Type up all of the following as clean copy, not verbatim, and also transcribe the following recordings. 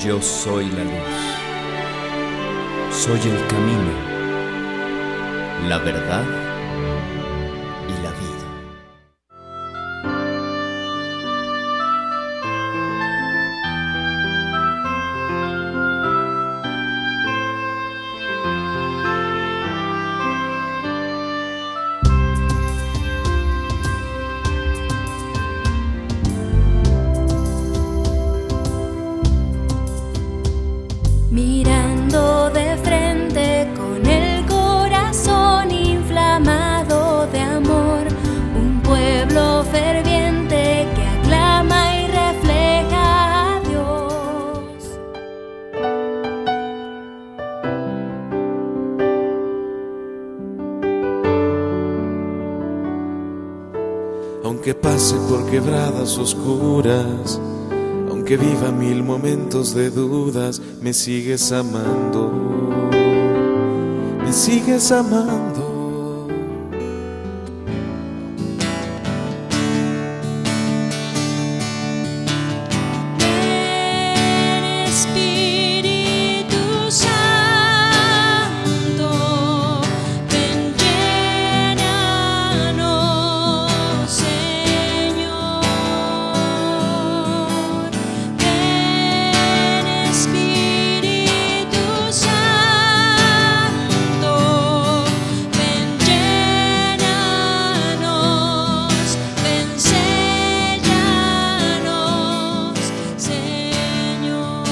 Yo soy la luz, soy el camino, la verdad y la vida. Mirando de frente con el corazón inflamado de amor, un pueblo ferviente que aclama y refleja a Dios. Aunque pase por quebradas oscuras, aunque viva mil momentos de dudas, me sigues amando, me sigues amando. Ven Espíritu Santo, ven llénanos, Señor. Ven Espíritu Santo, ven llénanos, ven séllanos, Señor.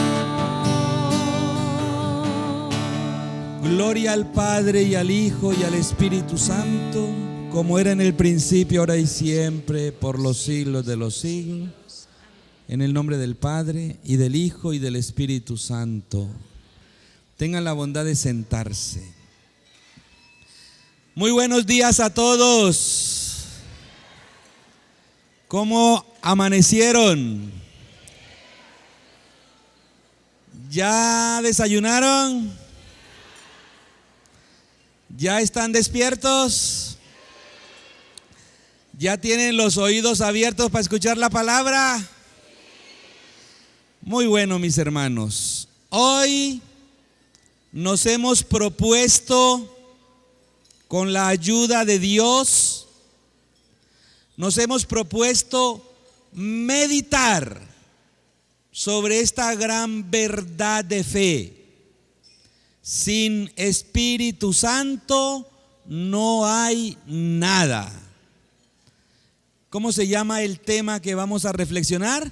Gloria al Padre y al Hijo y al Espíritu Santo, como era en el principio, ahora y siempre, por los siglos de los siglos. En el nombre del Padre y del Hijo y del Espíritu Santo. Tengan la bondad de sentarse. Muy buenos días a todos. ¿Cómo amanecieron? ¿Ya desayunaron? ¿Ya están despiertos? ¿Ya tienen los oídos abiertos para escuchar la palabra? Muy bueno, mis hermanos. Hoy nos hemos propuesto, con la ayuda de Dios, nos hemos propuesto meditar sobre esta gran verdad de fe. Sin Espíritu Santo no hay nada. ¿Cómo se llama el tema que vamos a reflexionar?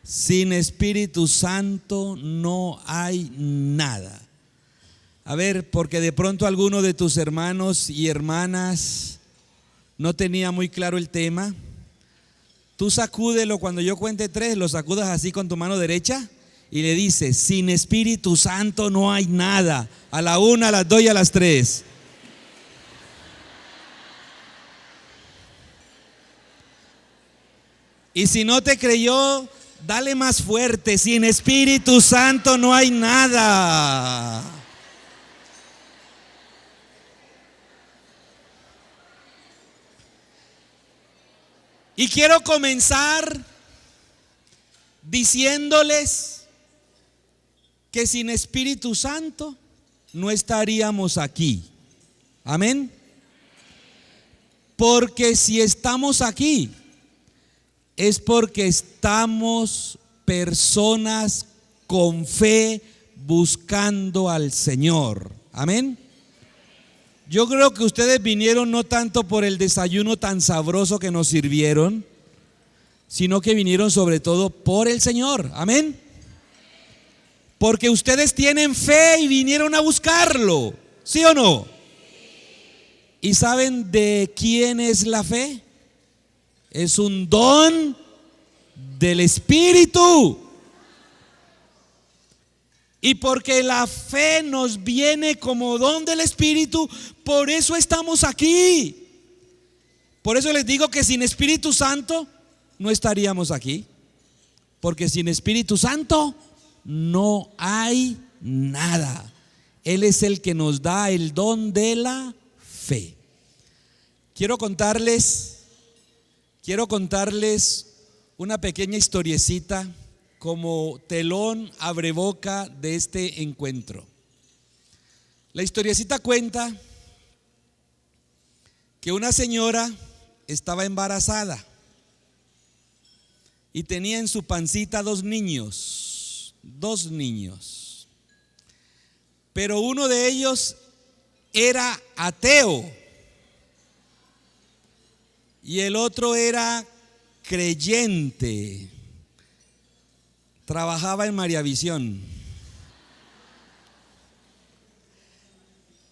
Sin Espíritu Santo no hay nada. A ver, porque de pronto alguno de tus hermanos y hermanas no tenía muy claro el tema. Tú sacúdelo cuando yo cuente 3, lo sacudas así con tu mano derecha y le dices: sin Espíritu Santo no hay nada. A la 1, a las 2 y a las 3. Y si no te creyó, dale más fuerte: sin Espíritu Santo no hay nada. Y quiero comenzar diciéndoles que sin Espíritu Santo no estaríamos aquí. Amén. Porque si estamos aquí, es porque estamos personas con fe buscando al Señor. Amén. Yo creo que ustedes vinieron no tanto por el desayuno tan sabroso que nos sirvieron, sino que vinieron sobre todo por el Señor. Amén. Porque ustedes tienen fe y vinieron a buscarlo. ¿Sí o no? ¿Y saben de quién es la fe? Es un don del Espíritu. Y porque la fe nos viene como don del Espíritu, por eso estamos aquí. Por eso les digo que sin Espíritu Santo no estaríamos aquí. Porque sin Espíritu Santo no hay nada. Él es el que nos da el don de la fe. Quiero contarles una pequeña historiecita como telón abreboca de este encuentro. La historiecita cuenta que una señora estaba embarazada y tenía en su pancita dos niños, pero uno de ellos era ateo y el otro era creyente, trabajaba en Mariavisión.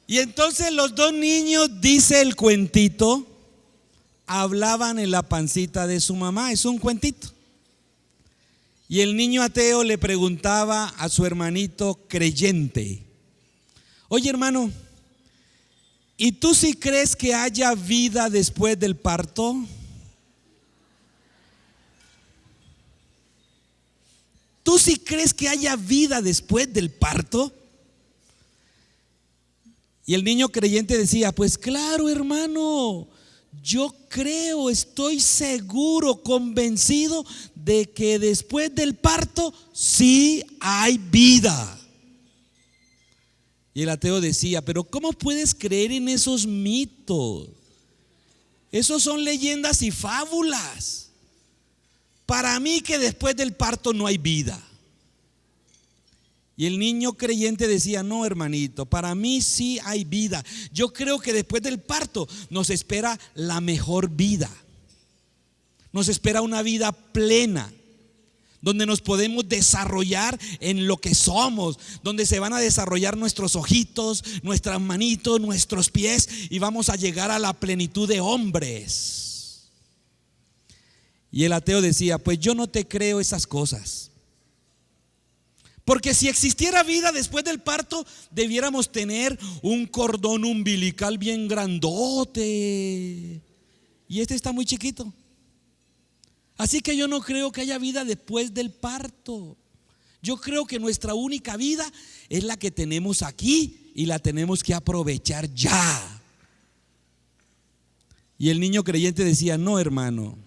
Y entonces los dos niños, dice el cuentito, hablaban en la pancita de su mamá. Es un cuentito. Y el niño ateo le preguntaba a su hermanito creyente: oye, hermano, ¿y tú sí crees que haya vida después del parto? ¿Tú sí crees que haya vida después del parto? Y el niño creyente decía: pues claro, hermano, yo creo, estoy seguro, convencido de que después del parto sí hay vida. Y el ateo decía: pero ¿cómo puedes creer en esos mitos? Esos son leyendas y fábulas. Para mí que después del parto no hay vida. Y el niño creyente decía: no, hermanito, para mí sí hay vida. Yo creo que después del parto nos espera la mejor vida. Nos espera una vida plena, donde nos podemos desarrollar en lo que somos, donde se van a desarrollar nuestros ojitos, nuestras manitos, nuestros pies, y vamos a llegar a la plenitud de hombres. Y el ateo decía: pues yo no te creo esas cosas. Porque si existiera vida después del parto, debiéramos tener un cordón umbilical bien grandote. Y este está muy chiquito. Así que yo no creo que haya vida después del parto. Yo creo que nuestra única vida es la que tenemos aquí y la tenemos que aprovechar ya. Y el niño creyente decía: no, hermano,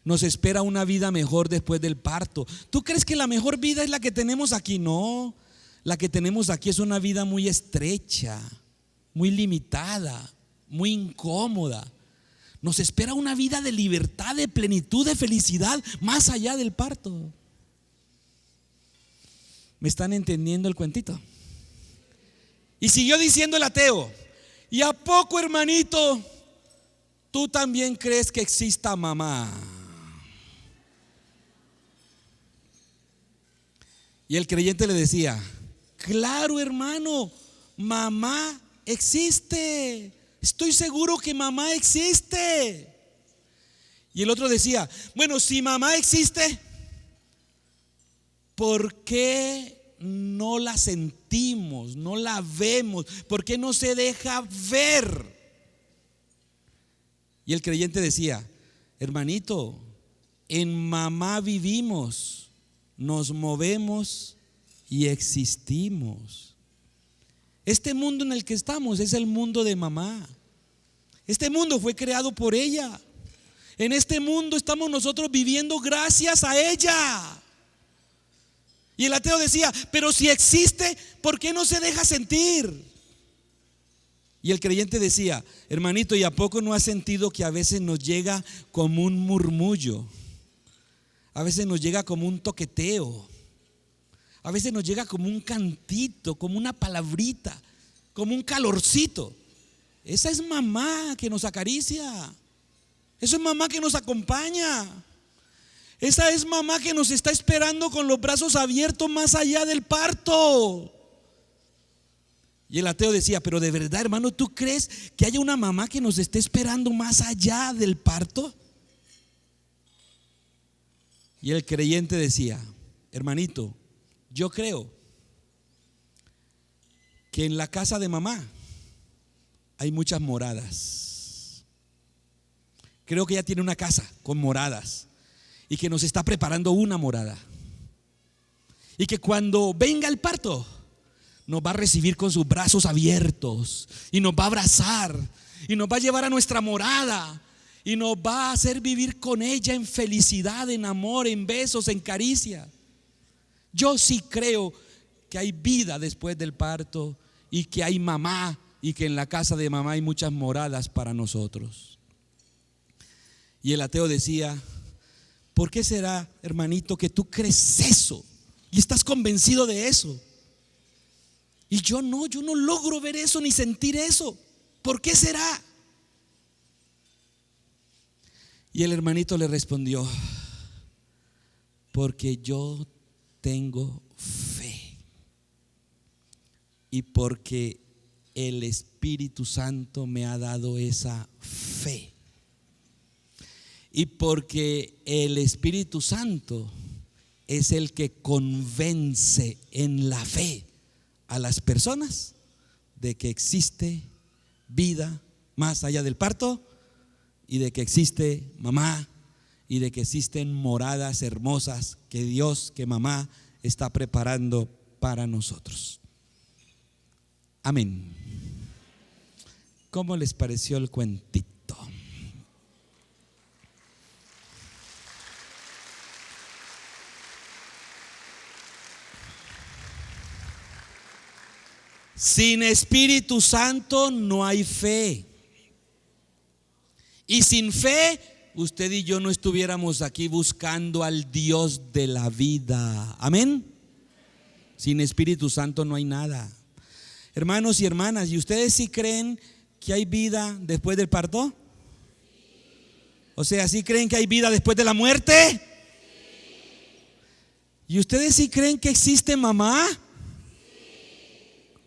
nos espera una vida mejor después del parto. ¿Tú crees que la mejor vida es la que tenemos aquí? No, la que tenemos aquí es una vida muy estrecha, muy limitada, muy incómoda. Nos espera una vida de libertad, de plenitud, de felicidad, más allá del parto. ¿Me están entendiendo el cuentito? Y siguió diciendo el ateo: ¿y a poco, hermanito, tú también crees que exista mamá? Y el creyente le decía: claro, hermano, mamá existe. Estoy seguro que mamá existe. Y el otro decía: bueno, si mamá existe, ¿por qué no la sentimos, no la vemos? ¿Por qué no se deja ver? Y el creyente decía: hermanito, en mamá vivimos, nos movemos y existimos. Este mundo en el que estamos es el mundo de mamá. Este mundo fue creado por ella. En este mundo estamos nosotros viviendo gracias a ella. Y el ateo decía: pero si existe, ¿por qué no se deja sentir? Y el creyente decía: hermanito, ¿y a poco no has sentido que a veces nos llega como un murmullo? A veces nos llega como un toqueteo. A veces nos llega como un cantito, como una palabrita, como un calorcito. Esa es mamá que nos acaricia. Esa es mamá que nos acompaña. Esa es mamá que nos está esperando con los brazos abiertos más allá del parto. Y el ateo decía: pero de verdad, hermano, ¿tú crees que haya una mamá que nos esté esperando más allá del parto? Y el creyente decía: hermanito, yo creo que en la casa de mamá hay muchas moradas. Creo que ella tiene una casa con moradas y que nos está preparando una morada. Y que cuando venga el parto nos va a recibir con sus brazos abiertos y nos va a abrazar y nos va a llevar a nuestra morada. y nos va a hacer vivir con ella en felicidad, en amor, en besos, en caricia. Yo sí creo que hay vida después del parto y que hay mamá y que en la casa de mamá hay muchas moradas para nosotros. Y el ateo decía: ¿por qué será, hermanito, que tú crees eso y estás convencido de eso? Y yo no logro ver eso ni sentir eso. ¿Por qué será? Y el hermanito le respondió: porque yo tengo fe y porque el Espíritu Santo me ha dado esa fe, y porque el Espíritu Santo es el que convence en la fe a las personas de que existe vida más allá del parto, y de que existe mamá, y de que existen moradas hermosas que Dios, que mamá está preparando para nosotros. Amén. ¿Cómo les pareció el cuentito? Sin Espíritu Santo no hay fe. Y sin fe, usted y yo no estuviéramos aquí buscando al Dios de la vida. Amén. Sin Espíritu Santo no hay nada. Hermanos y hermanas, ¿y ustedes sí creen que hay vida después del parto? O sea, ¿sí creen que hay vida después de la muerte? ¿Y ustedes sí creen que existe mamá?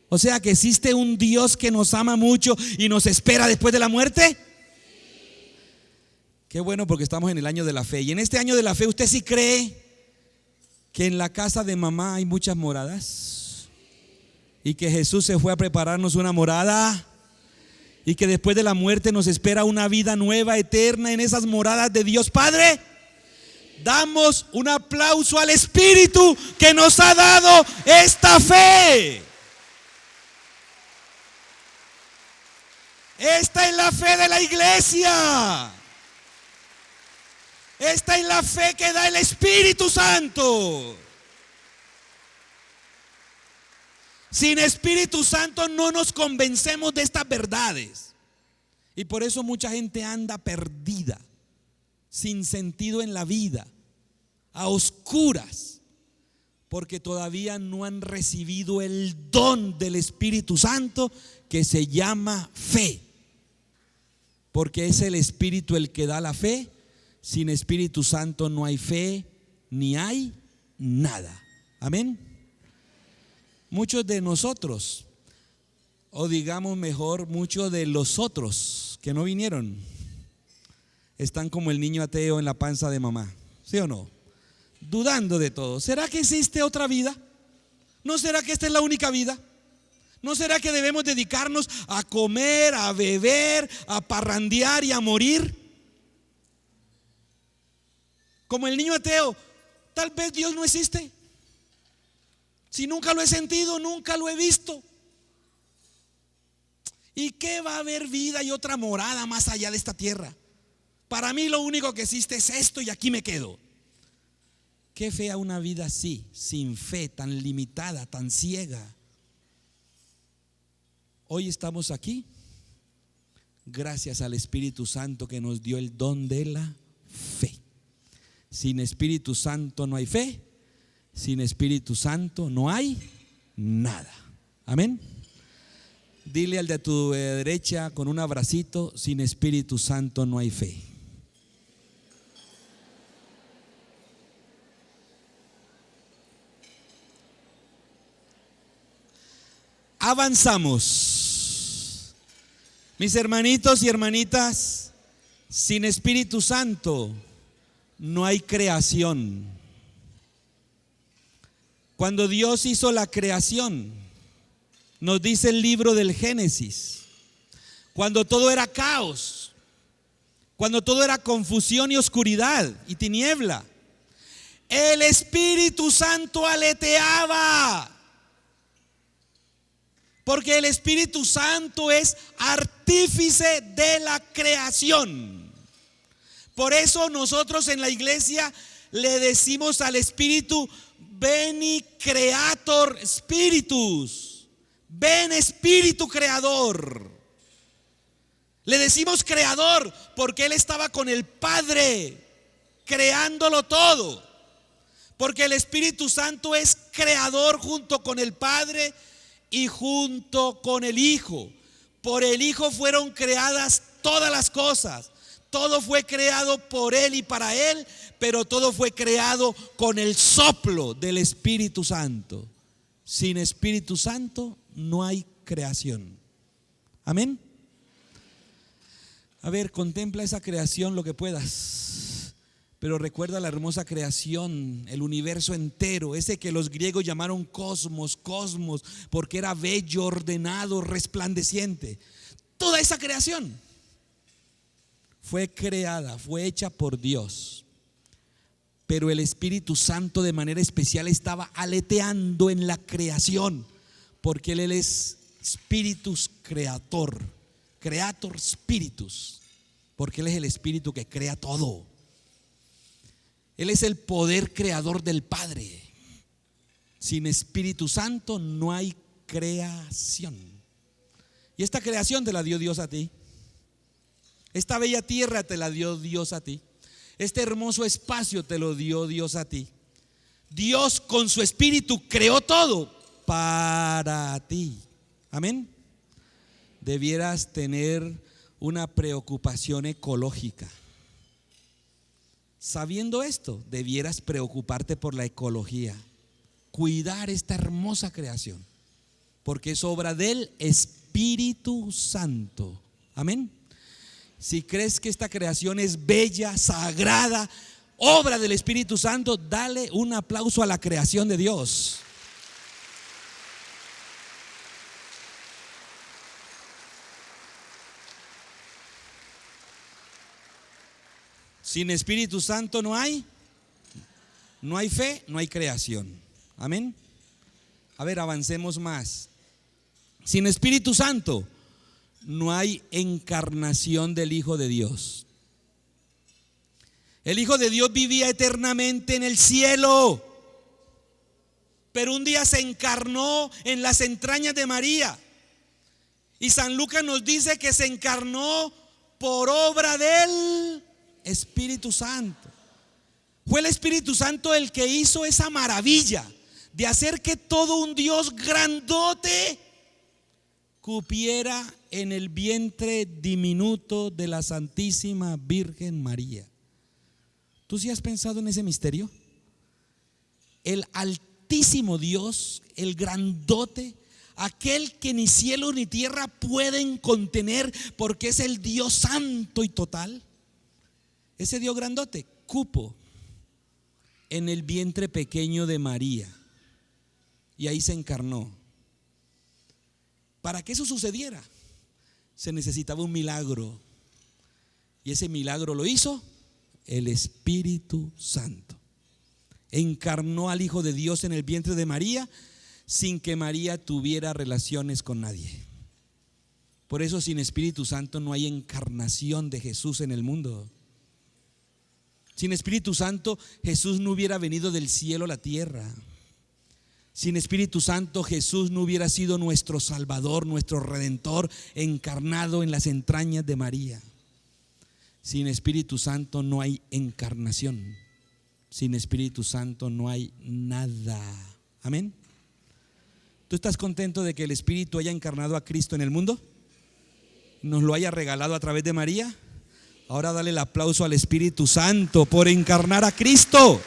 O sea, que existe un Dios que nos ama mucho y nos espera después de la muerte. Qué bueno, porque estamos en el año de la fe. Y en este año de la fe, ¿usted sí cree que en la casa de mamá hay muchas moradas? Y que Jesús se fue a prepararnos una morada, y que después de la muerte nos espera una vida nueva, eterna en esas moradas de Dios Padre. Damos un aplauso al Espíritu que nos ha dado esta fe. Esta es la fe de la iglesia. Esta es la fe que da el Espíritu Santo. Sin Espíritu Santo no nos convencemos de estas verdades. Y por eso mucha gente anda perdida, sin sentido en la vida, a oscuras, porque todavía no han recibido el don del Espíritu Santo, que se llama fe. Porque es el Espíritu el que da la fe. Sin Espíritu Santo no hay fe, ni hay nada. Amén. Muchos de nosotros, o digamos mejor, muchos de los otros que no vinieron, están como el niño ateo en la panza de mamá, ¿sí o no? Dudando de todo. ¿Será que existe otra vida? ¿No será que esta es la única vida? ¿No será que debemos dedicarnos a comer, a beber, a parrandear y a morir? Como el niño ateo, tal vez Dios no existe. Si nunca lo he sentido, nunca lo he visto. ¿Y qué va a haber vida y otra morada más allá de esta tierra? Para mí lo único que existe es esto y aquí me quedo. Qué fea una vida así, sin fe, tan limitada, tan ciega. Hoy estamos aquí gracias al Espíritu Santo que nos dio el don de la fe. Sin Espíritu Santo no hay fe. Sin Espíritu Santo no hay nada. Amén. Dile al de tu derecha con un abracito: sin Espíritu Santo no hay fe. Avanzamos. Mis hermanitos y hermanitas, sin Espíritu Santo no hay creación. Cuando Dios hizo la creación, nos dice el libro del Génesis, cuando todo era caos, cuando todo era confusión y oscuridad y tiniebla, el Espíritu Santo aleteaba. Porque el Espíritu Santo es artífice de la creación. Por eso nosotros en la iglesia le decimos al Espíritu: Veni Creator Spiritus. Ven Espíritu Creador. Le decimos creador porque Él estaba con el Padre creándolo todo. Porque el Espíritu Santo es creador junto con el Padre y junto con el Hijo. Por el Hijo fueron creadas todas las cosas. Todo fue creado por Él y para Él, pero todo fue creado con el soplo del Espíritu Santo. Sin Espíritu Santo no hay creación. Amén. A ver, contempla esa creación lo que puedas, pero recuerda la hermosa creación, el universo entero, ese que los griegos llamaron cosmos, porque era bello, ordenado, resplandeciente. Toda esa creación fue creada, fue hecha por Dios. Pero el Espíritu Santo de manera especial estaba aleteando en la creación, porque Él es Spiritus Creator, Creator Spiritus, porque Él es el Espíritu que crea todo. Él es el poder creador del Padre. Sin Espíritu Santo no hay creación. Y esta creación te la dio Dios a ti. Esta bella tierra te la dio Dios a ti. Este hermoso espacio te lo dio Dios a ti. Dios con su Espíritu creó todo para ti. Amén. Debieras tener una preocupación ecológica. Sabiendo esto, debieras preocuparte por la ecología, cuidar esta hermosa creación, porque es obra del Espíritu Santo. Amén. Si crees que esta creación es bella, sagrada, obra del Espíritu Santo, dale un aplauso a la creación de Dios. Sin Espíritu Santo no hay fe, no hay creación. Amén. A ver, avancemos más. Sin Espíritu Santo no hay encarnación del Hijo de Dios. El Hijo de Dios vivía eternamente en el cielo, pero un día se encarnó en las entrañas de María. Y San Lucas nos dice que se encarnó por obra del Espíritu Santo. Fue el Espíritu Santo el que hizo esa maravilla de hacer que todo un Dios grandote cupiera en el vientre diminuto de la Santísima Virgen María. ¿Tú sí has pensado en ese misterio? El altísimo Dios, el grandote, aquel que ni cielo ni tierra pueden contener, porque es el Dios santo y total. Ese Dios grandote cupo en el vientre pequeño de María y ahí se encarnó. Para que eso sucediera se necesitaba un milagro, y ese milagro lo hizo el Espíritu Santo. Encarnó al Hijo de Dios en el vientre de María sin que María tuviera relaciones con nadie. Por eso sin Espíritu Santo no hay encarnación de Jesús en el mundo. Sin Espíritu Santo Jesús no hubiera venido del cielo a la tierra. Sin Espíritu Santo Jesús no hubiera sido nuestro Salvador, nuestro Redentor, encarnado en las entrañas de María. Sin Espíritu Santo no hay encarnación. Sin Espíritu Santo no hay nada. Amén. ¿Tú estás contento de que el Espíritu haya encarnado a Cristo en el mundo? ¿Nos lo haya regalado a través de María? Ahora dale el aplauso al Espíritu Santo por encarnar a Cristo.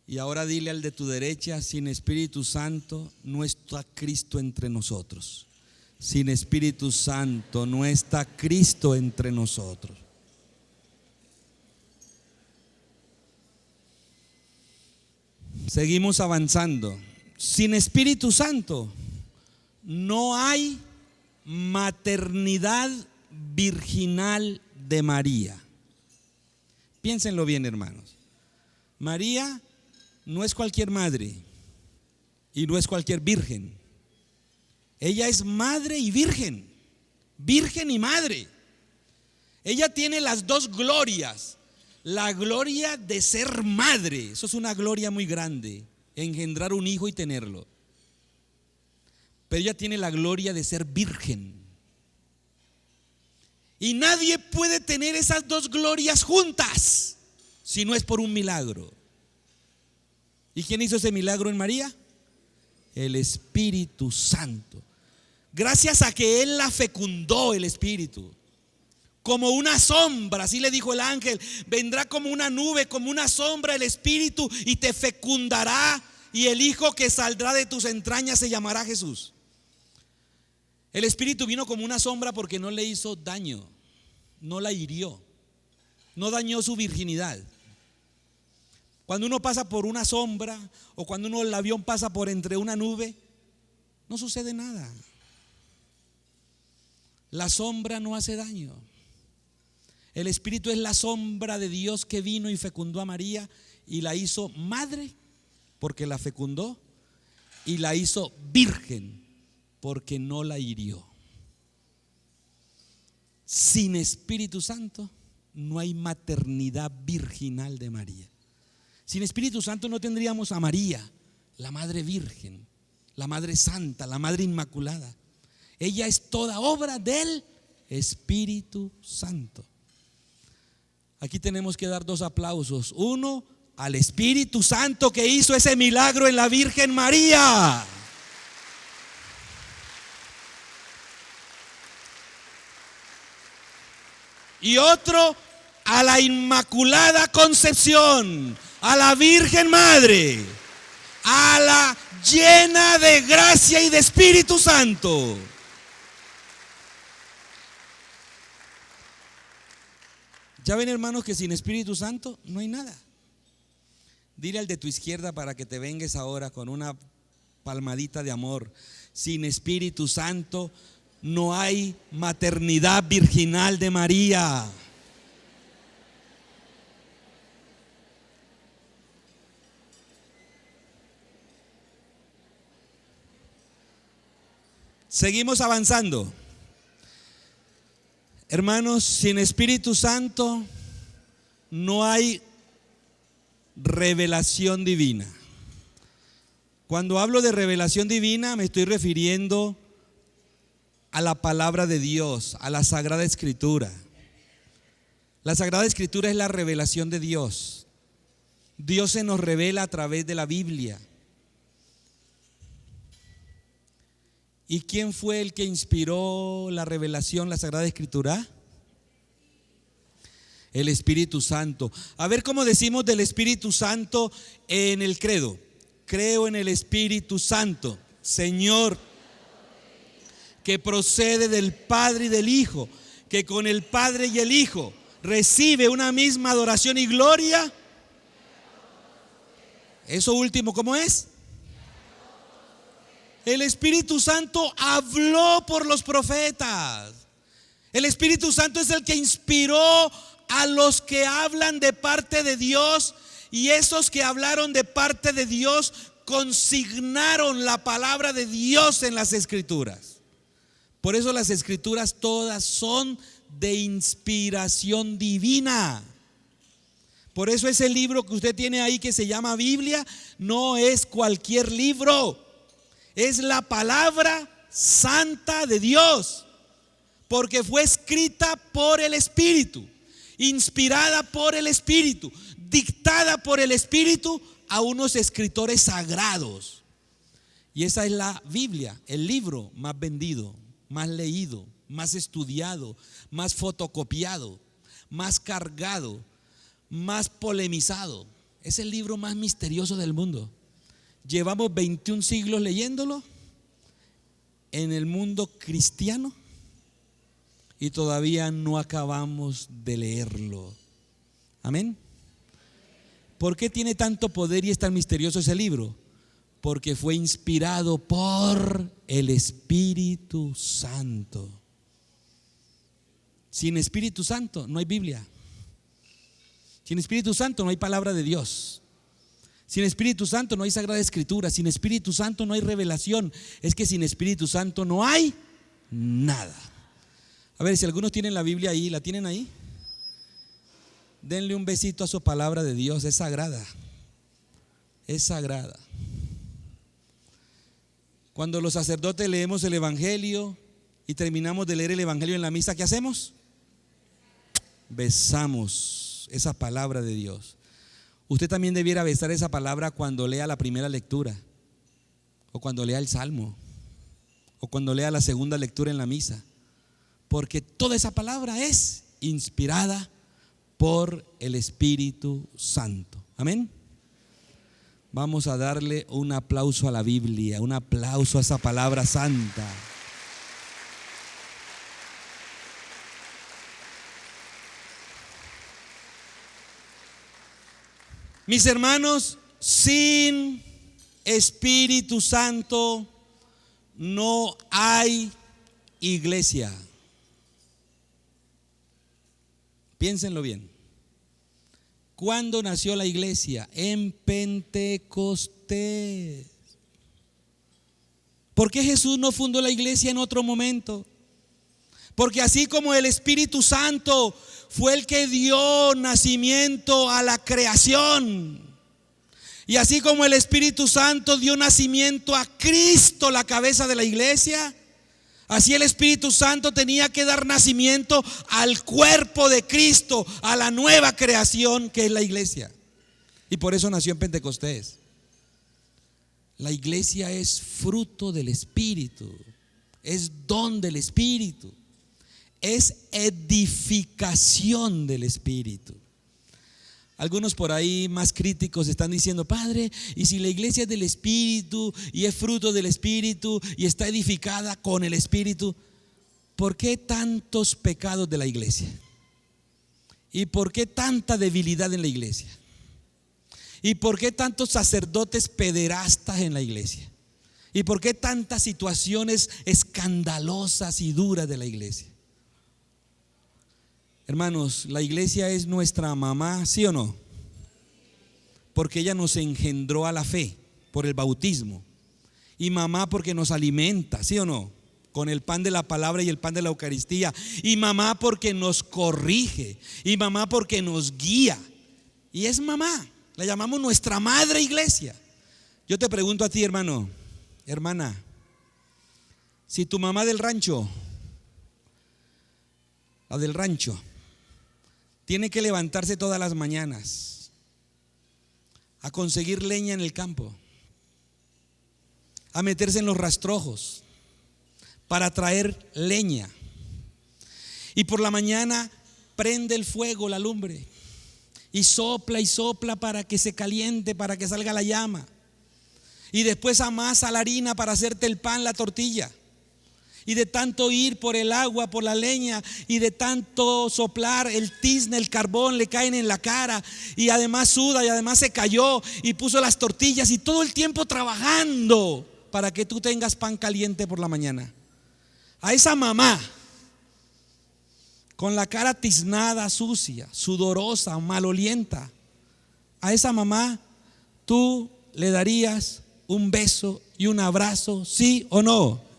Y ahora dile al de tu derecha: sin Espíritu Santo no está Cristo entre nosotros. Sin Espíritu Santo no está Cristo entre nosotros. Seguimos avanzando. Sin Espíritu Santo no hay maternidad virginal de María. Piénsenlo bien, hermanos. María no es cualquier madre. Y no es cualquier virgen. Ella es madre y virgen. Virgen y madre. Ella tiene las dos glorias. La gloria de ser madre. Eso es una gloria muy grande. Engendrar un hijo y tenerlo. Pero ella tiene la gloria de ser virgen. Y nadie puede tener esas dos glorias juntas si no es por un milagro. ¿Y quién hizo ese milagro en María? El Espíritu Santo. Gracias a que Él la fecundó, el Espíritu. Como una sombra, así le dijo el ángel, vendrá como una nube, como una sombra el Espíritu y te fecundará, y el hijo que saldrá de tus entrañas se llamará Jesús. El Espíritu vino como una sombra porque no le hizo daño, no la hirió, no dañó su virginidad. Cuando uno pasa por una sombra o cuando el avión pasa por entre una nube, no sucede nada. La sombra no hace daño. El Espíritu es la sombra de Dios que vino y fecundó a María y la hizo madre porque la fecundó y la hizo virgen porque no la hirió. Sin Espíritu Santo no hay maternidad virginal de María. Sin Espíritu Santo no tendríamos a María, la Madre Virgen, la Madre Santa, la Madre Inmaculada. Ella es toda obra del Espíritu Santo. Aquí tenemos que dar dos aplausos. Uno, al Espíritu Santo que hizo ese milagro en la Virgen María. Y otro, a la Inmaculada Concepción, a la Virgen Madre, a la llena de gracia y de Espíritu Santo. Ya ven, hermanos, que sin Espíritu Santo no hay nada. Dile al de tu izquierda para que te vengues ahora con una palmadita de amor. Sin Espíritu Santo no hay maternidad virginal de María. Seguimos avanzando. Hermanos, sin Espíritu Santo no hay revelación divina. Cuando hablo de revelación divina me estoy refiriendo a la palabra de Dios, a la Sagrada Escritura. La Sagrada Escritura es la revelación de Dios. Dios se nos revela a través de la Biblia. ¿Y quién fue el que inspiró la revelación, la Sagrada Escritura? El Espíritu Santo. A ver cómo decimos del Espíritu Santo en el credo. Creo en el Espíritu Santo, Señor, que procede del Padre y del Hijo, que con el Padre y el Hijo recibe una misma adoración y gloria. Eso último, ¿cómo es? El Espíritu Santo habló por los profetas. El Espíritu Santo es el que inspiró a los que hablan de parte de Dios, y esos que hablaron de parte de Dios consignaron la palabra de Dios en las Escrituras. Por eso las Escrituras todas son de inspiración divina. Por eso ese libro que usted tiene ahí que se llama Biblia no es cualquier libro. Es la palabra santa de Dios, porque fue escrita por el Espíritu, inspirada por el Espíritu, dictada por el Espíritu a unos escritores sagrados. Y esa es la Biblia, el libro más vendido, más leído, más estudiado, más fotocopiado, más cargado, más polemizado. Es el libro más misterioso del mundo. Llevamos 21 siglos leyéndolo en el mundo cristiano y todavía no acabamos de leerlo. Amén. ¿Por qué tiene tanto poder y es tan misterioso ese libro? Porque fue inspirado por el Espíritu Santo. Sin Espíritu Santo no hay Biblia. Sin Espíritu Santo no hay palabra de Dios. Sin Espíritu Santo no hay Sagrada Escritura, sin Espíritu Santo no hay revelación. Es que sin Espíritu Santo no hay nada. A ver, si algunos tienen la Biblia ahí, ¿la tienen ahí? Denle un besito a su palabra de Dios, es sagrada. Es sagrada. Cuando los sacerdotes leemos el Evangelio y terminamos de leer el Evangelio en la misa, ¿qué hacemos? Besamos esa palabra de Dios. Usted también debiera besar esa palabra cuando lea la primera lectura, o cuando lea el Salmo, o cuando lea la segunda lectura en la misa, porque toda esa palabra es inspirada por el Espíritu Santo. Amén. Vamos a darle un aplauso a la Biblia, un aplauso a esa palabra santa. Mis hermanos, sin Espíritu Santo no hay iglesia. Piénsenlo bien. ¿Cuándo nació la iglesia? En Pentecostés. ¿Por qué Jesús no fundó la iglesia en otro momento? Porque así como el Espíritu Santo fue el que dio nacimiento a la creación, y así como el Espíritu Santo dio nacimiento a Cristo, la cabeza de la iglesia, así el Espíritu Santo tenía que dar nacimiento al cuerpo de Cristo, a la nueva creación que es la iglesia. Y por eso nació en Pentecostés. La iglesia es fruto del Espíritu, es don del Espíritu, es edificación del Espíritu. Algunos por ahí más críticos están diciendo: Padre, y si la iglesia es del Espíritu y es fruto del Espíritu y está edificada con el Espíritu, ¿por qué tantos pecados de la iglesia? ¿Y por qué tanta debilidad en la iglesia? ¿Y por qué tantos sacerdotes pederastas en la iglesia? ¿Y por qué tantas situaciones escandalosas y duras de la iglesia? Hermanos, la iglesia es nuestra mamá, ¿sí o no? Porque ella nos engendró a la fe por el bautismo. Y mamá porque nos alimenta, ¿sí o no? Con el pan de la palabra y el pan de la Eucaristía. Y mamá porque nos corrige. Y mamá porque nos guía. Y es mamá, la llamamos nuestra madre iglesia. Yo te pregunto a ti, hermano, hermana, si tu mamá del rancho, la del rancho, tiene que levantarse todas las mañanas a conseguir leña en el campo, a meterse en los rastrojos para traer leña, y por la mañana prende el fuego, la lumbre, y sopla para que se caliente, para que salga la llama, y después amasa la harina para hacerte el pan, la tortilla. Y de tanto ir por el agua, por la leña, y de tanto soplar el tizne, el carbón le caen en la cara, y además suda, y además se cayó y puso las tortillas, y todo el tiempo trabajando para que tú tengas pan caliente por la mañana. A esa mamá, con la cara tiznada, sucia, sudorosa, malolienta, a esa mamá tú le darías un beso y un abrazo, ¿sí o no?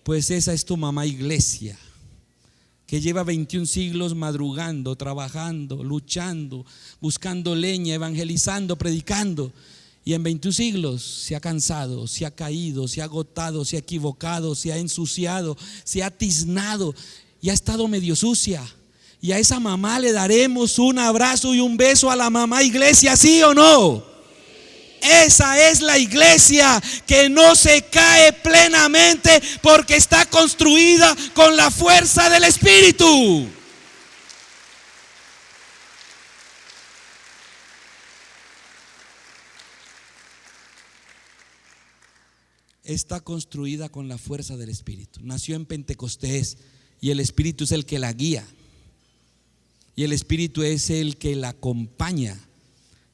Pues esa es tu mamá iglesia, que lleva 21 siglos madrugando, trabajando, luchando, buscando leña, evangelizando, predicando. Y en 21 siglos se ha cansado, se ha caído, se ha agotado, se ha equivocado, se ha ensuciado, se ha tiznado y ha estado medio sucia. Y a esa mamá le daremos un abrazo y un beso a la mamá iglesia, ¿sí o no? Esa es la iglesia que no se cae plenamente porque está construida con la fuerza del Espíritu. Está construida con la fuerza del Espíritu. Nació en Pentecostés y el Espíritu es el que la guía. Y el Espíritu es el que la acompaña.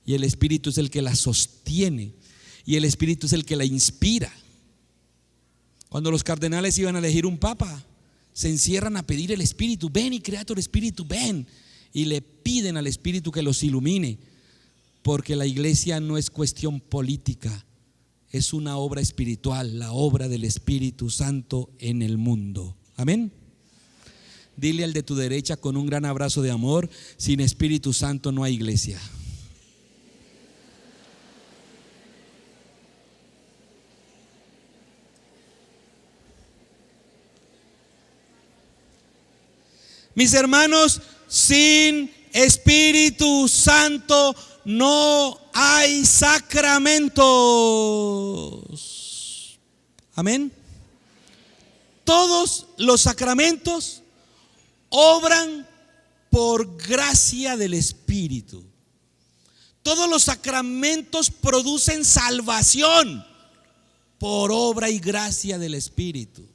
Y el Espíritu es el que la sostiene. Y el Espíritu es el que la inspira. Cuando los cardenales iban a elegir un papa, se encierran a pedir el Espíritu. Ven y Creator Espíritu, ven. Y le piden al Espíritu que los ilumine. Porque la iglesia no es cuestión política, es una obra espiritual, la obra del Espíritu Santo en el mundo. Amén. Dile al de tu derecha con un gran abrazo de amor: sin Espíritu Santo no hay iglesia. Mis hermanos, sin Espíritu Santo no hay sacramentos. Amén. Todos los sacramentos obran por gracia del Espíritu. Todos los sacramentos producen salvación por obra y gracia del Espíritu.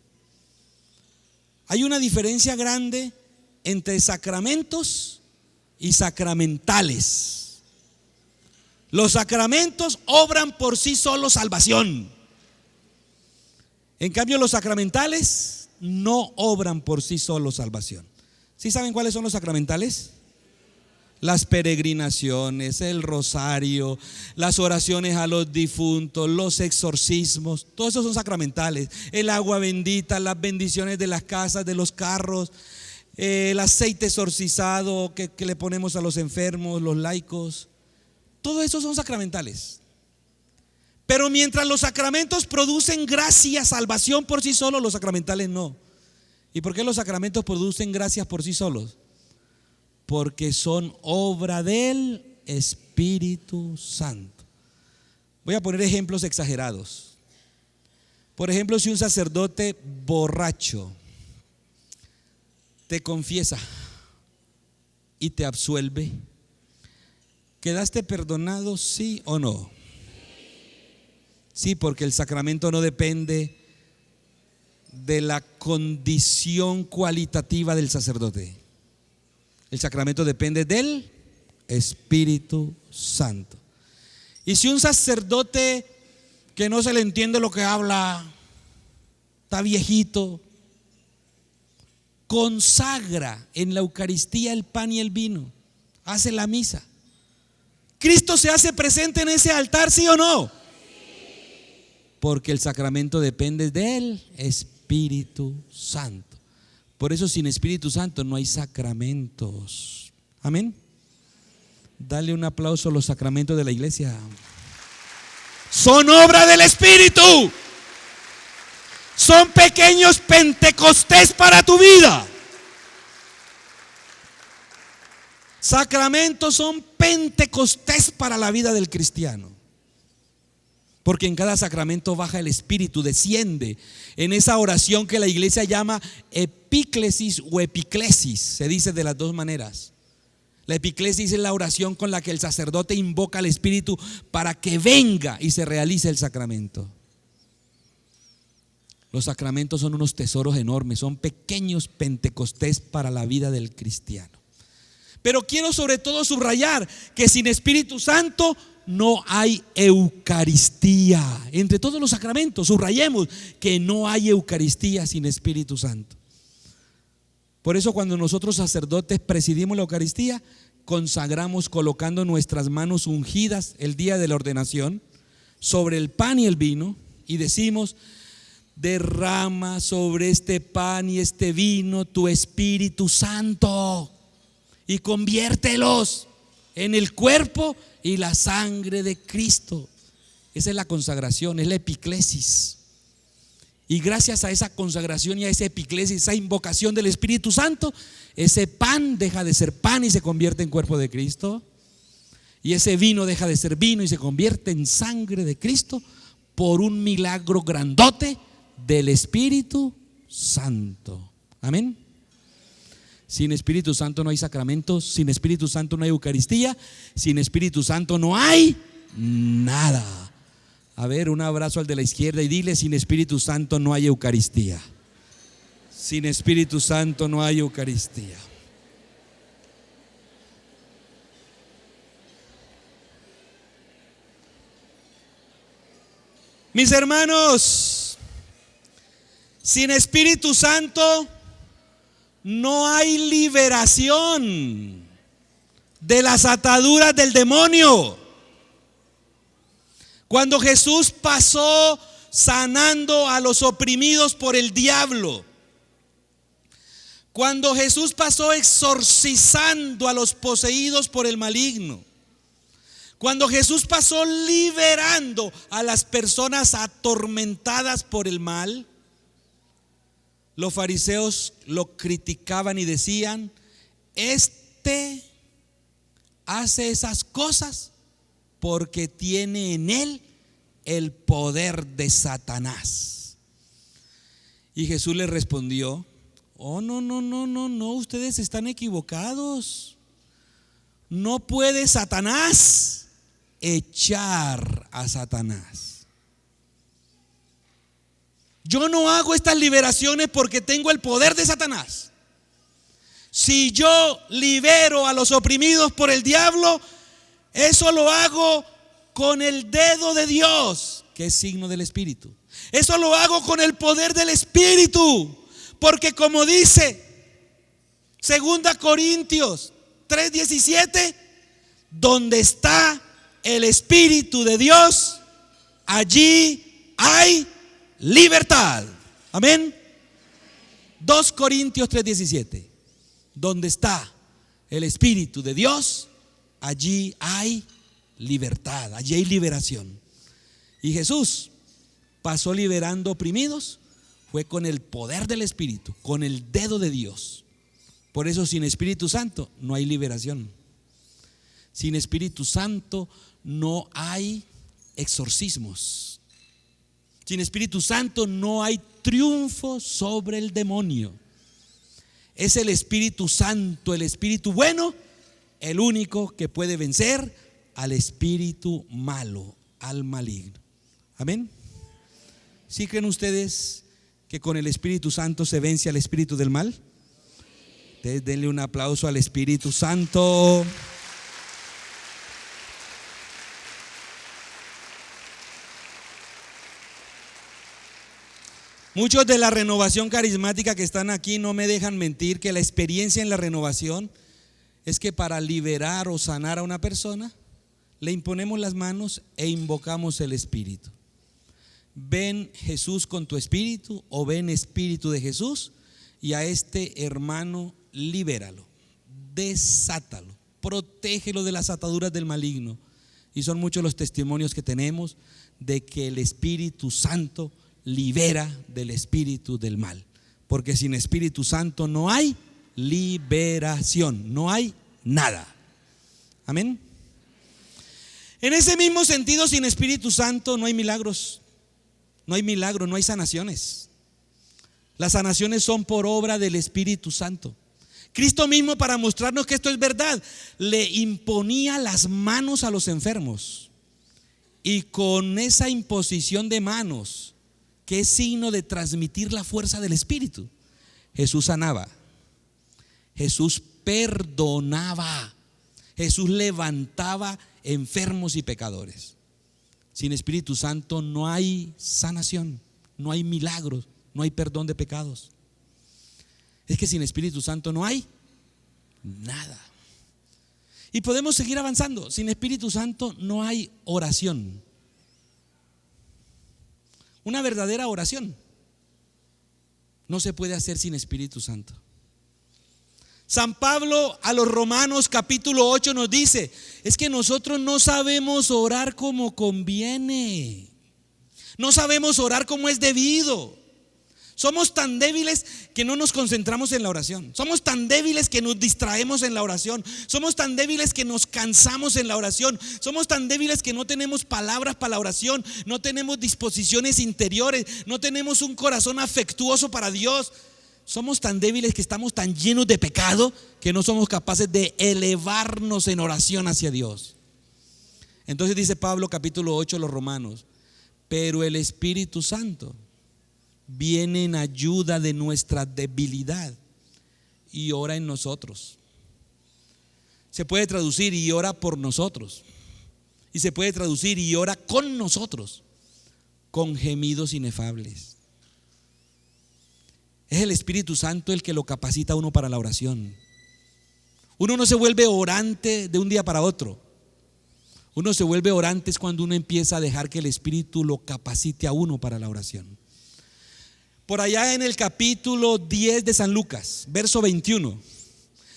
Hay una diferencia grande entre sacramentos y sacramentales. Los sacramentos obran por sí solos salvación. En cambio, los sacramentales no obran por sí solos salvación. ¿Sí saben cuáles son los sacramentales? Las peregrinaciones, el rosario, las oraciones a los difuntos, los exorcismos, todos esos son sacramentales. El agua bendita, las bendiciones de las casas, de los carros, el aceite exorcizado que le ponemos a los enfermos, los laicos, todo eso son sacramentales. Pero mientras los sacramentos producen gracia, salvación por sí solos, los sacramentales no. ¿Y por qué los sacramentos producen gracias por sí solos? Porque son obra del Espíritu Santo. Voy a poner ejemplos exagerados. Por ejemplo, si un sacerdote borracho te confiesa y te absuelve, ¿quedaste perdonado, sí o no? Sí, porque el sacramento no depende de la condición cualitativa del sacerdote. El sacramento depende del Espíritu Santo. Y si un sacerdote que no se le entiende lo que habla, está viejito, consagra en la Eucaristía el pan y el vino, hace la misa, ¿Cristo se hace presente en ese altar, sí o no? Porque el sacramento depende del Espíritu Santo. Por eso sin Espíritu Santo no hay sacramentos. Amén. Dale un aplauso a los sacramentos de la iglesia. Son obra del Espíritu. Son pequeños Pentecostés para tu vida. Sacramentos son Pentecostés para la vida del cristiano. Porque en cada sacramento baja el Espíritu, desciende en esa oración que la iglesia llama epíclesis o epiclesis. Se dice de las dos maneras. La epiclesis es la oración con la que el sacerdote invoca al Espíritu para que venga y se realice el sacramento. Los sacramentos son unos tesoros enormes, son pequeños Pentecostés para la vida del cristiano. Pero quiero sobre todo subrayar que sin Espíritu Santo no hay Eucaristía. Entre todos los sacramentos, subrayemos que no hay Eucaristía sin Espíritu Santo. Por eso cuando nosotros sacerdotes presidimos la Eucaristía, consagramos colocando nuestras manos ungidas el día de la ordenación sobre el pan y el vino y decimos: derrama sobre este pan y este vino tu Espíritu Santo y conviértelos en el cuerpo y la sangre de Cristo. Esa es la consagración, es la epiclesis. Y gracias a esa consagración y a esa epiclesis, esa invocación del Espíritu Santo, ese pan deja de ser pan y se convierte en cuerpo de Cristo. Y ese vino deja de ser vino y se convierte en sangre de Cristo por un milagro grandote del Espíritu Santo. Amén. Sin Espíritu Santo no hay sacramentos, sin Espíritu Santo no hay Eucaristía, sin Espíritu Santo no hay nada. A ver, un abrazo al de la izquierda y dile: sin Espíritu Santo no hay Eucaristía. Sin Espíritu Santo no hay Eucaristía. Mis hermanos, sin Espíritu Santo no hay liberación de las ataduras del demonio. Cuando Jesús pasó sanando a los oprimidos por el diablo. Cuando Jesús pasó exorcizando a los poseídos por el maligno. Cuando Jesús pasó liberando a las personas atormentadas por el mal, los fariseos lo criticaban y decían: este hace esas cosas porque tiene en él el poder de Satanás. Y Jesús les respondió: oh, no, ustedes están equivocados. No puede Satanás echar a Satanás. Yo no hago estas liberaciones porque tengo el poder de Satanás. Si yo libero a los oprimidos por el diablo, eso lo hago con el dedo de Dios, que es signo del Espíritu. Eso lo hago con el poder del Espíritu, porque como dice 2 Corintios 3:17, donde está el Espíritu de Dios, allí hay libertad. Amén. 2 Corintios 3:17, donde está el Espíritu de Dios, allí hay libertad, allí hay liberación. Y Jesús pasó liberando oprimidos, fue con el poder del Espíritu, con el dedo de Dios. Por eso sin Espíritu Santo no hay liberación. Sin Espíritu Santo no hay exorcismos. Sin Espíritu Santo no hay triunfo sobre el demonio. Es el Espíritu Santo, el Espíritu bueno, el único que puede vencer al espíritu malo, al maligno. Amén. ¿Sí creen ustedes que con el Espíritu Santo se vence al espíritu del mal? Ustedes denle un aplauso al Espíritu Santo. Muchos de la renovación carismática que están aquí no me dejan mentir que la experiencia en la renovación es que para liberar o sanar a una persona le imponemos las manos e invocamos el Espíritu. Ven Jesús con tu espíritu, o ven Espíritu de Jesús, y a este hermano libéralo, desátalo, protégelo de las ataduras del maligno. Y son muchos los testimonios que tenemos de que el Espíritu Santo libera del espíritu del mal, porque sin Espíritu Santo no hay liberación, no hay nada. Amén. En ese mismo sentido, sin Espíritu Santo no hay milagros, no hay sanaciones. Las sanaciones son por obra del Espíritu Santo. Cristo mismo, para mostrarnos que esto es verdad, le imponía las manos a los enfermos, y con esa imposición de manos, que es signo de transmitir la fuerza del Espíritu, Jesús sanaba, Jesús perdonaba, Jesús levantaba enfermos y pecadores. Sin Espíritu Santo no hay sanación, no hay milagros, no hay perdón de pecados. Es que sin Espíritu Santo no hay nada. Y podemos seguir avanzando. Sin Espíritu Santo no hay oración. Una verdadera oración no se puede hacer sin Espíritu Santo. San Pablo a los Romanos capítulo 8 nos dice: es que nosotros no sabemos orar como conviene, no sabemos orar como es debido. Somos tan débiles que no nos concentramos en la oración. Somos tan débiles que nos distraemos en la oración. Somos tan débiles que nos cansamos en la oración. Somos tan débiles que no tenemos palabras para la oración. No tenemos disposiciones interiores. No tenemos un corazón afectuoso para Dios. Somos tan débiles que estamos tan llenos de pecado que no somos capaces de elevarnos en oración hacia Dios. Entonces dice Pablo capítulo 8 de los Romanos: pero el Espíritu Santo viene en ayuda de nuestra debilidad y ora en nosotros. Se puede traducir: y ora por nosotros. Y se puede traducir: y ora con nosotros, con gemidos inefables. Es el Espíritu Santo el que lo capacita a uno para la oración. Uno no se vuelve orante de un día para otro. Uno se vuelve orante es cuando uno empieza a dejar que el Espíritu lo capacite a uno para la oración. Por allá en el capítulo 10 de San Lucas, verso 21,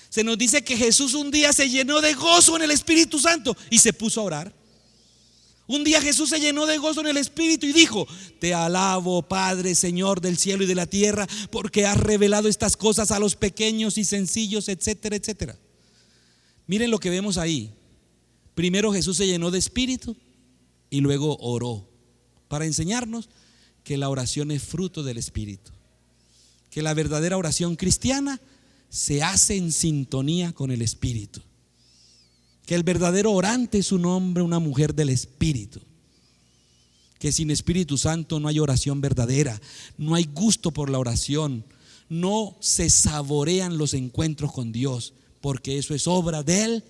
se nos dice que Jesús un día se llenó de gozo en el Espíritu Santo y se puso a orar. Un día Jesús se llenó de gozo en el Espíritu y dijo: te alabo, Padre, Señor del cielo y de la tierra, porque has revelado estas cosas a los pequeños y sencillos, etcétera, etcétera. Miren lo que vemos ahí. Primero Jesús se llenó de Espíritu y luego oró, para enseñarnos que la oración es fruto del Espíritu, que la verdadera oración cristiana se hace en sintonía con el Espíritu, que el verdadero orante es un hombre, una mujer del Espíritu, que sin Espíritu Santo no hay oración verdadera, no hay gusto por la oración, no se saborean los encuentros con Dios, porque eso es obra del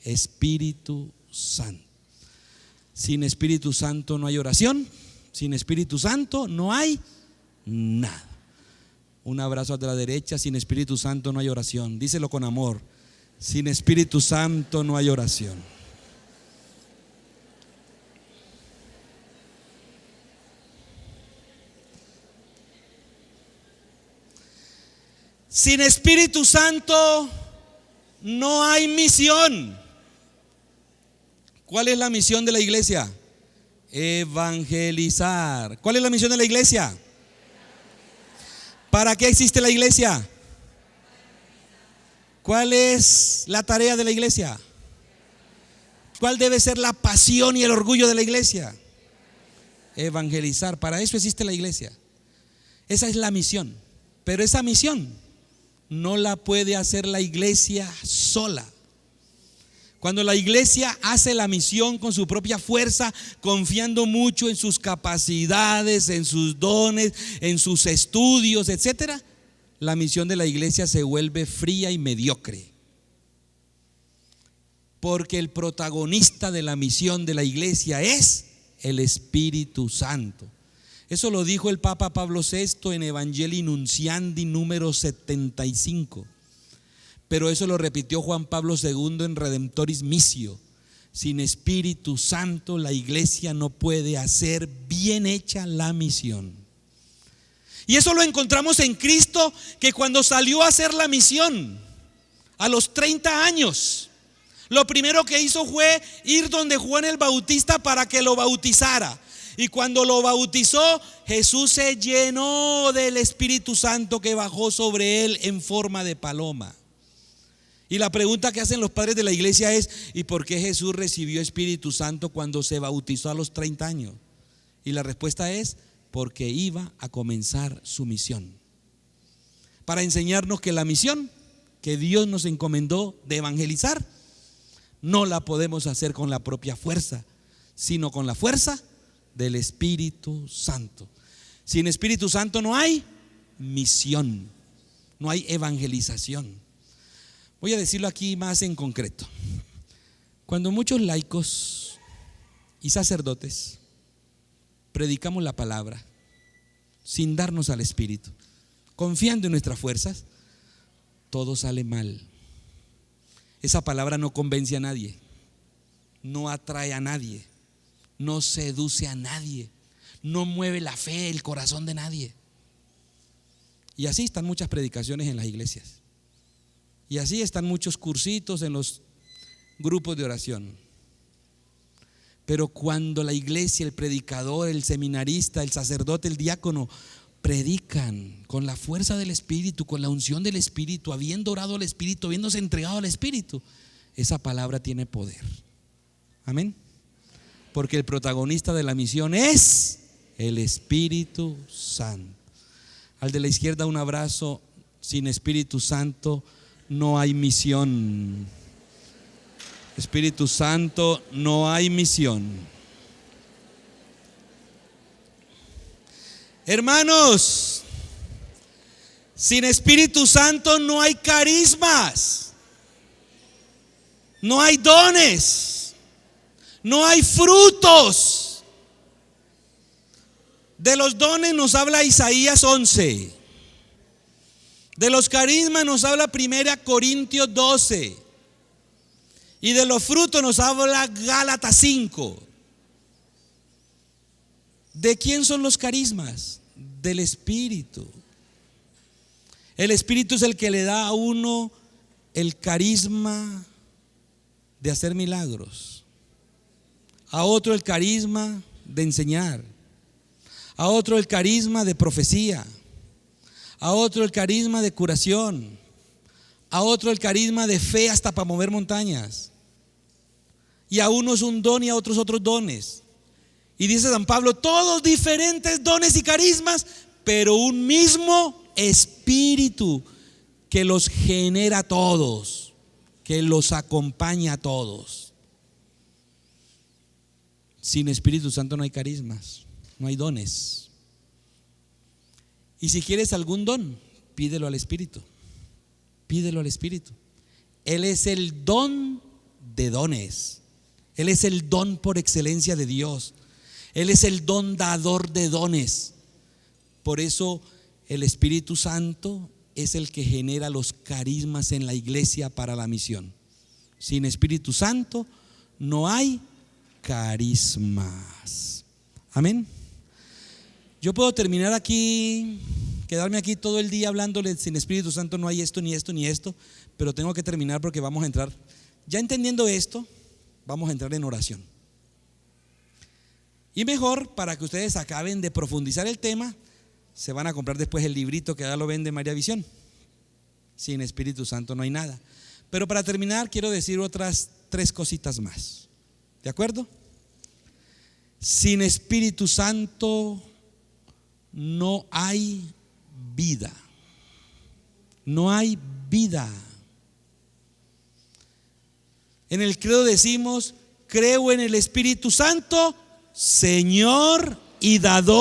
Espíritu Santo. Sin Espíritu Santo no hay oración, sin Espíritu Santo no hay nada. Un abrazo a la derecha. Sin Espíritu Santo no hay oración. Díselo con amor: sin Espíritu Santo no hay oración. Sin Espíritu Santo no hay misión. ¿Cuál es la misión de la iglesia? Evangelizar. ¿Cuál es la misión de la iglesia? ¿Para qué existe la iglesia? ¿Cuál es la tarea de la iglesia? ¿Cuál debe ser la pasión y el orgullo de la iglesia? Evangelizar. Para eso existe la iglesia. Esa es la misión. Pero esa misión no la puede hacer la iglesia sola. Cuando la iglesia hace la misión con su propia fuerza, confiando mucho en sus capacidades, en sus dones, en sus estudios, etcétera, la misión de la iglesia se vuelve fría y mediocre. Porque el protagonista de la misión de la iglesia es el Espíritu Santo. Eso lo dijo el Papa Pablo VI en Evangelii Nunciandi número 75. Pero eso lo repitió Juan Pablo II en Redemptoris Missio. Sin Espíritu Santo la iglesia no puede hacer bien hecha la misión. Y eso lo encontramos en Cristo, que cuando salió a hacer la misión a los 30 años, lo primero que hizo fue ir donde Juan el Bautista para que lo bautizara. Y cuando lo bautizó, Jesús se llenó del Espíritu Santo que bajó sobre él en forma de paloma. Y la pregunta que hacen los padres de la iglesia es: ¿y por qué Jesús recibió Espíritu Santo cuando se bautizó a los 30 años? Y la respuesta es: porque iba a comenzar su misión, para enseñarnos que la misión que Dios nos encomendó de evangelizar no la podemos hacer con la propia fuerza, sino con la fuerza del Espíritu Santo. Sin Espíritu Santo no hay misión, no hay evangelización. Voy a decirlo aquí más en concreto. Cuando muchos laicos y sacerdotes predicamos la palabra sin darnos al Espíritu, confiando en nuestras fuerzas, todo sale mal. Esa palabra no convence a nadie, no atrae a nadie, no seduce a nadie, no mueve la fe, el corazón de nadie. Y así están muchas predicaciones en las iglesias. Y así están muchos cursitos en los grupos de oración. Pero cuando la iglesia, el predicador, el seminarista, el sacerdote, el diácono predican con la fuerza del Espíritu, con la unción del Espíritu, habiendo orado al Espíritu, habiéndose entregado al Espíritu, esa palabra tiene poder. Amén. Porque el protagonista de la misión es el Espíritu Santo. Al de la izquierda un abrazo. Sin Espíritu Santo no hay misión. Espíritu Santo, no hay misión. Hermanos, sin Espíritu Santo no hay carismas, no hay dones, no hay frutos. De los dones nos habla Isaías 11. De los carismas nos habla 1 Corintios 12. Y de los frutos nos habla Gálatas 5. ¿De quién son los carismas? Del Espíritu. El Espíritu es el que le da a uno el carisma de hacer milagros, a otro el carisma de enseñar, a otro el carisma de profecía, a otro el carisma de curación, a otro el carisma de fe hasta para mover montañas. Y a unos un don y a otros otros dones. Y dice San Pablo, todos diferentes dones y carismas, pero un mismo Espíritu que los genera a todos, que los acompaña a todos. Sin Espíritu Santo no hay carismas, no hay dones. Y si quieres algún don, pídelo al Espíritu. Pídelo al Espíritu. Él es el don de dones. Él es el don por excelencia de Dios. Él es el don dador de dones. Por eso el Espíritu Santo es el que genera los carismas en la iglesia para la misión. Sin Espíritu Santo no hay carismas. Amén. Yo puedo terminar aquí, quedarme aquí todo el día hablándole, sin Espíritu Santo no hay esto, ni esto, ni esto, pero tengo que terminar porque vamos a entrar, ya entendiendo esto, vamos a entrar en oración. Y mejor, para que ustedes acaben de profundizar el tema, se van a comprar después el librito que ya lo vende María Visión. Sin Espíritu Santo no hay nada. Pero para terminar quiero decir otras 3 cositas más. ¿De acuerdo? Sin Espíritu Santo no hay vida. No hay vida. En el credo decimos, creo en el Espíritu Santo, Señor y dador